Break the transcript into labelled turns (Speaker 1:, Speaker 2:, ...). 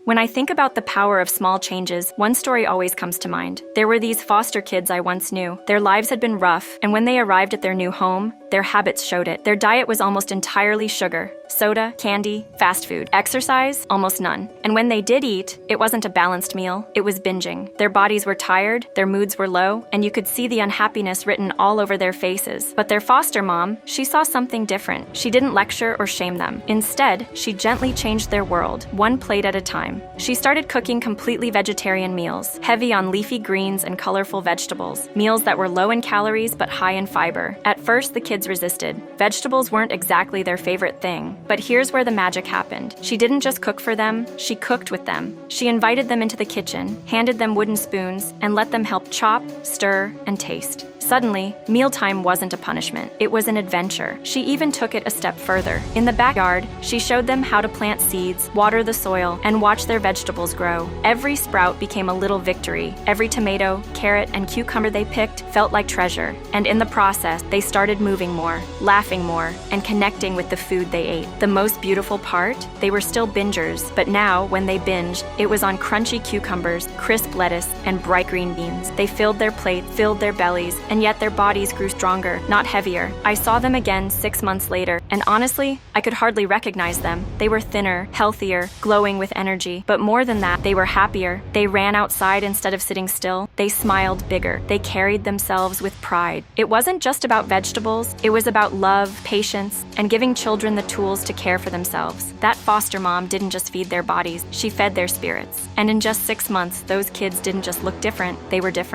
Speaker 1: When I think about the power of small changes, one story always comes to mind. There were these foster kids I once knew. Their lives had been rough, and when they arrived at their new home, their habits showed it. Their diet was almost entirely sugar, soda, candy, fast food. Exercise, almost none. And when they did eat, it wasn't a balanced meal, it was binging. Their bodies were tired, their moods were low, and you could see the unhappiness written all over their faces. But their foster mom, she saw something different. She didn't lecture or shame them. Instead, she gently changed their world, one plate at a time. She started cooking completely vegetarian meals, heavy on leafy greens and colorful vegetables, meals that were low in calories but high in fiber. At first, the kids resisted. Vegetables weren't exactly their favorite thing. But here's where the magic happened. She didn't just cook for them, she cooked with them. She invited them into the kitchen, handed them wooden spoons, and let them help chop, stir, and taste. Suddenly, mealtime wasn't a punishment. It was an adventure. She even took it a step further. In the backyard, she showed them how to plant seeds, water the soil, and watch their vegetables grow. Every sprout became a little victory. Every tomato, carrot, and cucumber they picked felt like treasure. And in the process, they started moving more, laughing more, and connecting with the food they ate. The most beautiful part? They were still bingers, but now, when they binged, it was on crunchy cucumbers, crisp lettuce, and bright green beans. They filled their plate, filled their bellies, and yet their bodies grew stronger, not heavier. I saw them again 6 months later, and honestly, I could hardly recognize them. They were thinner, healthier, glowing with energy. But more than that, they were happier. They ran outside instead of sitting still. They smiled bigger. They carried themselves with pride. It wasn't just about vegetables, it was about love, patience, and giving children the tools to care for themselves. That foster mom didn't just feed their bodies, she fed their spirits. And in just 6 months, those kids didn't just look different, they were different.